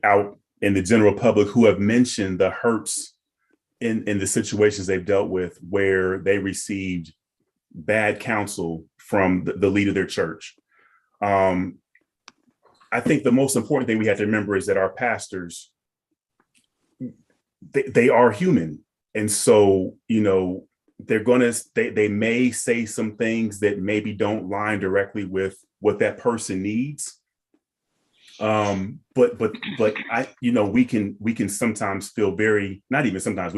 out in the general public who have mentioned the hurts in the situations they've dealt with where they received bad counsel from the leader of their church. I think the most important thing we have to remember is that our pastors, they are human. And so, they may say some things that maybe don't line directly with what that person needs. But we can sometimes feel we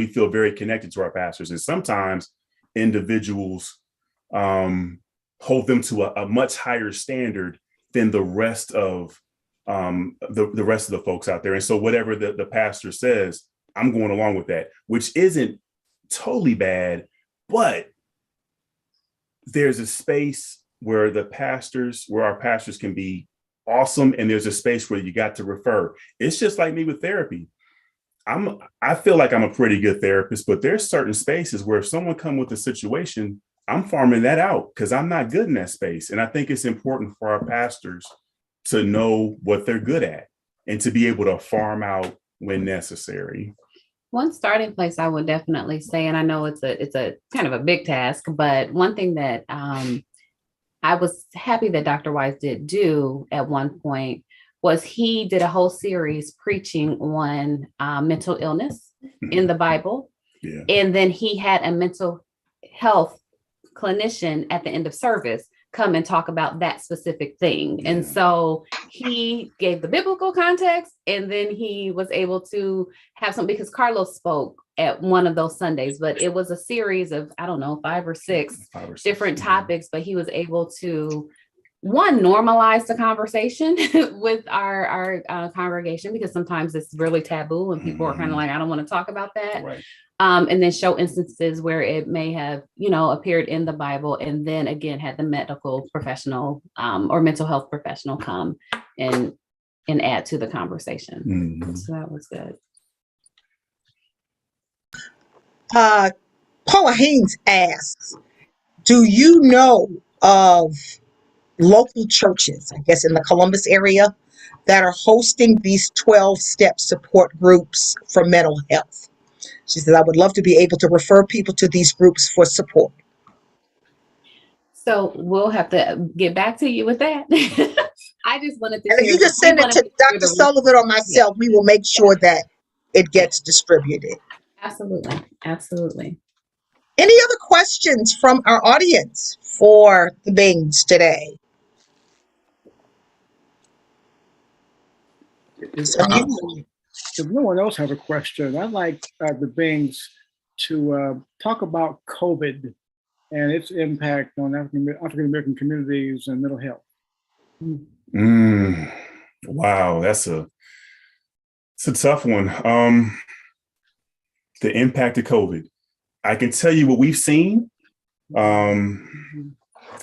feel very connected to our pastors, and sometimes individuals hold them to a much higher standard than the rest of the rest of the folks out there. And so whatever the pastor says, I'm going along with that, which isn't totally bad, but there's a space where our pastors can be awesome, and there's a space where you got to refer. It's just like me with therapy. I feel like I'm a pretty good therapist, but there's certain spaces where if someone come with a situation, I'm farming that out because I'm not good in that space. And I think it's important for our pastors to know what they're good at and to be able to farm out when necessary. One starting place I would definitely say, and I know it's a kind of a big task, but one thing that I was happy that Dr. Wise did do at one point was he did a whole series preaching on mental illness in the Bible. Yeah. And then he had a mental health clinician at the end of service come and talk about that specific thing. And so he gave the biblical context, and then he was able to have some, because Carlos spoke at one of those Sundays, but it was a series of, I don't know, 5 or 6 different topics, but he was able to normalize the conversation with our congregation, because sometimes it's really taboo and people are kind of like, I don't want to talk about that. Right. And then show instances where it may have, appeared in the Bible, and then again had the medical professional or mental health professional come and add to the conversation. So that was good. Paula Haynes asks, do you know of local churches, I guess in the Columbus area, that are hosting these 12-step support groups for mental health? She says, I would love to be able to refer people to these groups for support. So we'll have to get back to you with that. I just wanted to. And if you just send it to Dr. Sullivan or myself, we will make sure that it gets distributed. Absolutely. Absolutely. Any other questions from our audience for the Bings today? If no one else has a question, I'd like the Bings to talk about COVID and its impact on African-American communities and mental health. Wow, it's a tough one. The impact of COVID. I can tell you what we've seen, and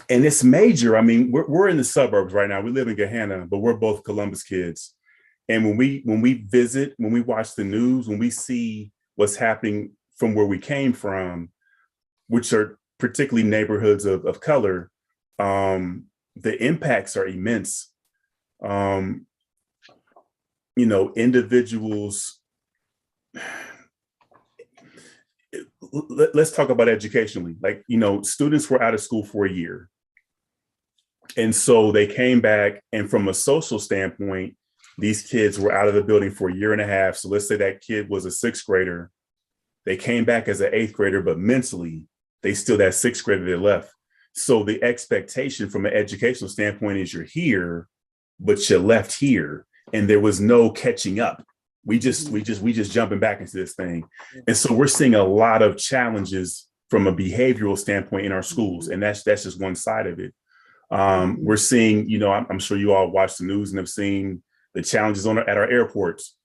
it's major. I mean, we're in the suburbs right now. We live in Gahanna, but we're both Columbus kids. And when we visit, when we watch the news, when we see what's happening from where we came from, which are particularly neighborhoods of color, the impacts are immense. Individuals. Let's talk about educationally. Students were out of school for a year. And so they came back, and from a social standpoint, these kids were out of the building for a year and a half. So let's say that kid was a 6th grader. They came back as an 8th grader, but mentally, they still that 6th grader that left. So the expectation from an educational standpoint is you're here, but you left here, and there was no catching up. We just jumping back into this thing. And so we're seeing a lot of challenges from a behavioral standpoint in our schools. And that's just one side of it. We're seeing, I'm sure you all watch the news and have seen the challenges at our airports,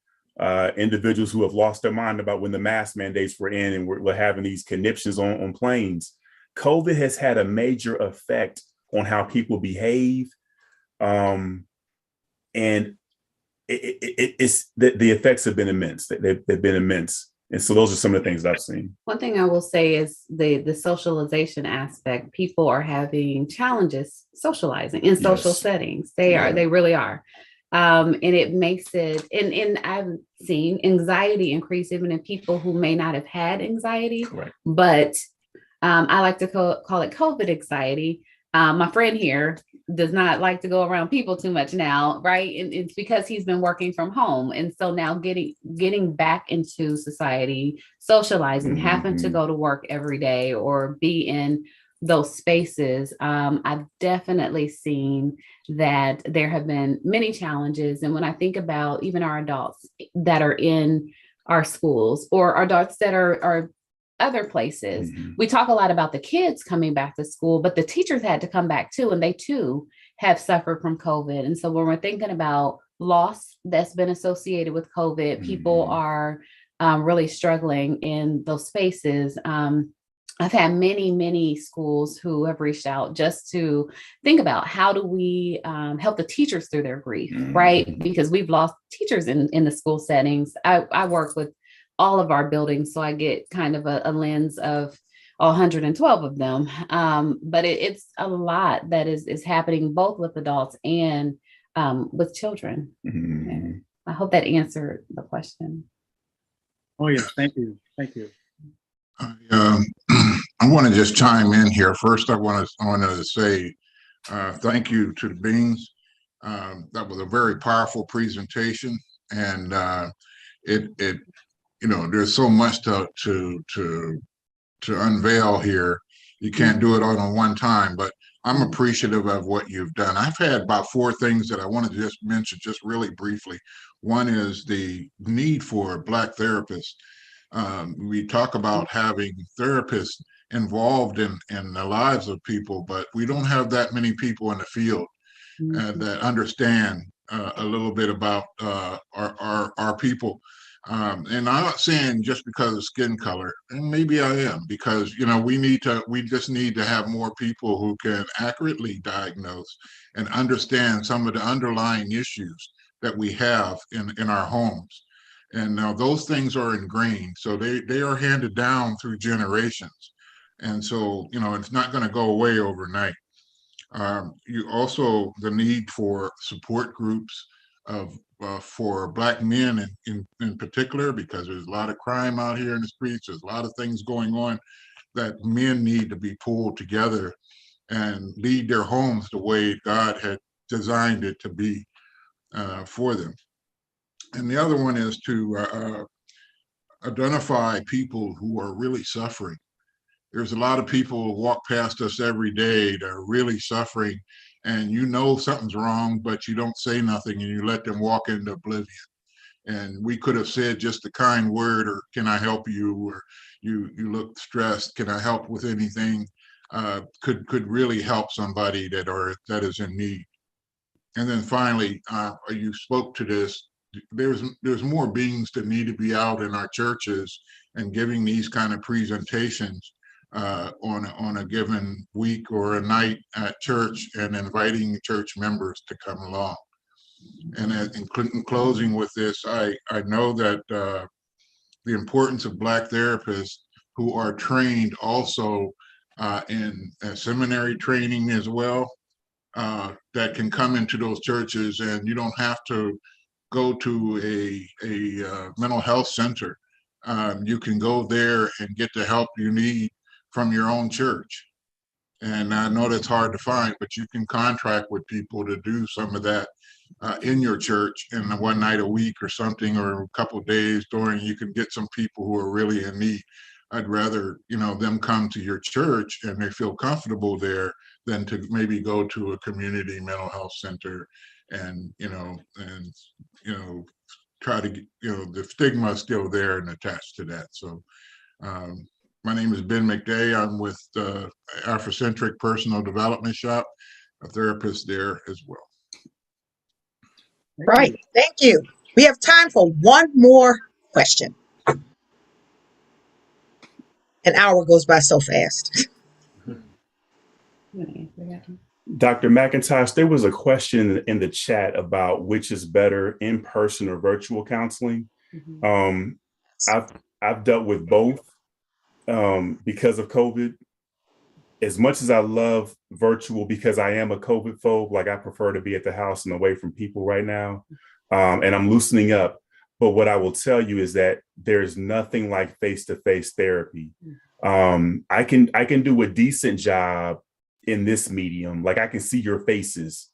individuals who have lost their mind about when the mask mandates were in, and we're having these conniptions on planes. COVID has had a major effect on how people behave. And it's the effects have been immense. They've been immense. And so those are some of the things that I've seen. One thing I will say is the socialization aspect. People are having challenges socializing in social settings. They really are. And it makes it, and I've seen anxiety increase even in people who may not have had anxiety. Correct. But I like to call it COVID anxiety. My friend here does not like to go around people too much now, right? And it's because he's been working from home. And so now getting back into society, socializing, having to go to work every day or be in those spaces, I've definitely seen that there have been many challenges. And when I think about even our adults that are in our schools or our adults that are other places, we talk a lot about the kids coming back to school, but the teachers had to come back too, and they too have suffered from COVID. And so when we're thinking about loss that's been associated with COVID, people are really struggling in those spaces. I've had many schools who have reached out just to think about how do we help the teachers through their grief, right? Because we've lost teachers in the school settings. I work with all of our buildings, so I get kind of a lens of all 112 of them. But it's a lot that is happening both with adults and with children. And I hope that answered the question. Oh, yes. Thank you. Thank you. I want to just chime in here. First, I want to say thank you to the Bings. That was a very powerful presentation, and it there's so much to unveil here. You can't do it all in one time, but I'm appreciative of what you've done. I've had about 4 things that I wanted to just mention just really briefly. One is the need for Black therapists. We talk about having therapists involved in the lives of people, but we don't have that many people in the field that understand a little bit about our people. And I'm not saying just because of skin color, and maybe I am, because we just need to have more people who can accurately diagnose and understand some of the underlying issues that we have in our homes. And now those things are ingrained, so they are handed down through generations. And so, it's not going to go away overnight. You also, the need for support groups for Black men in particular, because there's a lot of crime out here in the streets. There's a lot of things going on that men need to be pulled together and lead their homes the way God had designed it to be for them. And the other one is to identify people who are really suffering. There's a lot of people who walk past us every day that are really suffering, and something's wrong, but you don't say nothing and you let them walk into oblivion. And we could have said just a kind word, or can I help you, or you look stressed, can I help with anything, could really help somebody that is in need. And then finally, you spoke to this, there's more beings that need to be out in our churches and giving these kind of presentations on a given week or a night at church, and inviting church members to come along. And in closing with this, I know that the importance of Black therapists who are trained also in seminary training as well, that can come into those churches, and you don't have to go to a mental health center. You can go there and get the help you need from your own church. And I know that's hard to find, but you can contract with people to do some of that in your church in one night a week or something, or a couple of days you can get some people who are really in need. I'd rather, them come to your church and they feel comfortable there than to maybe go to a community mental health center and try to get, the stigma is still there and attached to that. So, my name is Ben McDay. I'm with Afrocentric Personal Development Shop, a therapist there as well. Right. Thank you. We have time for one more question. An hour goes by so fast. Dr. McIntosh, there was a question in the chat about which is better, in-person or virtual counseling. I've dealt with both. Because of COVID. As much as I love virtual, because I am a COVID phobe, like I prefer to be at the house and away from people right now, and I'm loosening up. But what I will tell you is that there's nothing like face-to-face therapy. I can do a decent job in this medium, like I can see your faces,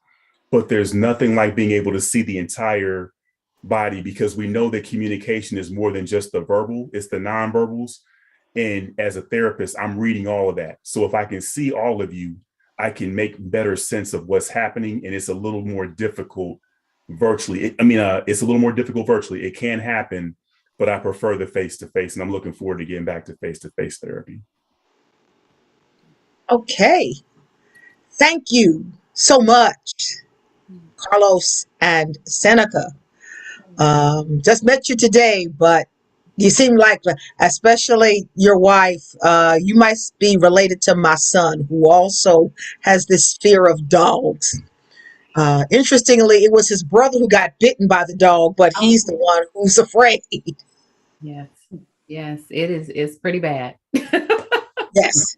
but there's nothing like being able to see the entire body, because we know that communication is more than just the verbal, it's the nonverbals. And as a therapist, I'm reading all of that. So if I can see all of you, I can make better sense of what's happening. And it's a little more difficult virtually. It's a little more difficult virtually. It can happen, but I prefer the face-to-face, and I'm looking forward to getting back to face-to-face therapy. Okay. Thank you so much, Carlos and Seneca. Just met you today, but you seem like, especially your wife, you might be related to my son, who also has this fear of dogs. Interestingly, it was his brother who got bitten by the dog, but he's the one who's afraid. Yes, it's pretty bad. Yes.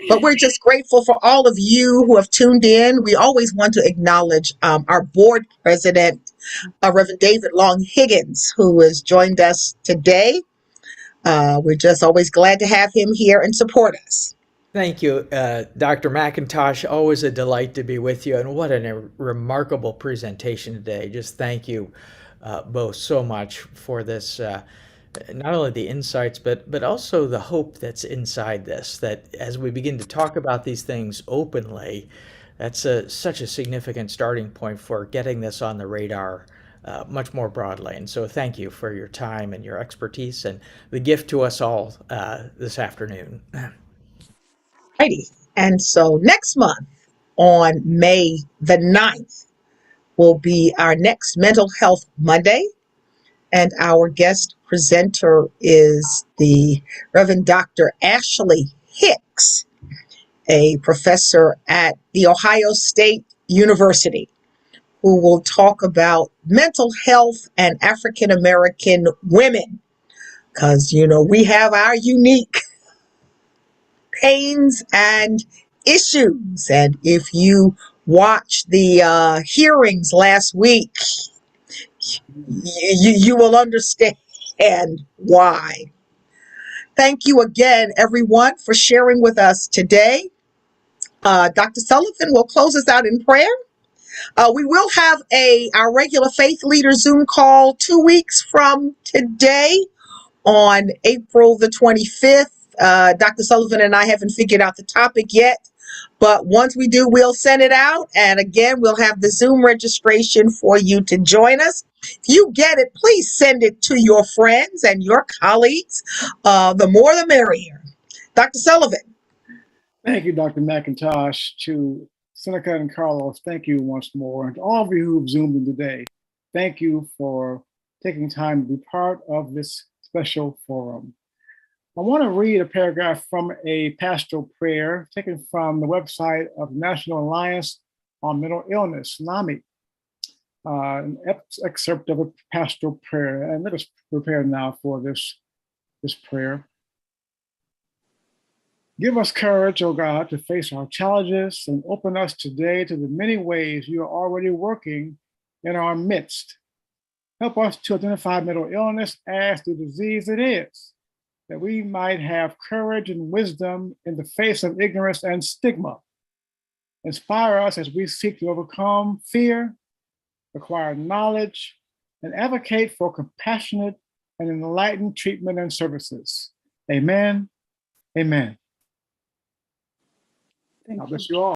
But we're just grateful for all of you who have tuned in. We always want to acknowledge our board president, Reverend David Long Higgins, who has joined us today. We're just always glad to have him here and support us. Thank you, Dr. McIntosh. Always a delight to be with you, and what a remarkable presentation today. Just thank you both so much for this not only the insights, but also the hope that's inside this, that as we begin to talk about these things openly, that's such a significant starting point for getting this on the radar much more broadly. And so thank you for your time and your expertise and the gift to us all this afternoon. Righty. And so next month on May the 9th will be our next Mental Health Monday. And our guest presenter is the Reverend Dr. Ashley Hicks, a professor at The Ohio State University, who will talk about mental health and African American women. Because, you know, we have our unique pains and issues. And if you watch the hearings last week, you will understand why. Thank you again, everyone, for sharing with us today. Dr. Sullivan will close us out in prayer. We will have our regular Faith Leader Zoom call 2 weeks from today on April the 25th. Dr. Sullivan and I haven't figured out the topic yet, but once we do, we'll send it out. And again, we'll have the Zoom registration for you to join us. If you get it, please send it to your friends and your colleagues. The more the merrier. Dr. Sullivan. Thank you, Dr. McIntosh. To Seneca and Carlos, thank you once more. And to all of you who've Zoomed in today, thank you for taking time to be part of this special forum. I want to read a paragraph from a pastoral prayer taken from the website of National Alliance on Mental Illness, NAMI. An excerpt of a pastoral prayer. And let us prepare now for this prayer. Give us courage, O God, to face our challenges and open us today to the many ways you are already working in our midst. Help us to identify mental illness as the disease it is, that we might have courage and wisdom in the face of ignorance and stigma. Inspire us as we seek to overcome fear, acquire knowledge, and advocate for compassionate and enlightened treatment and services. Amen. Amen. God bless you all.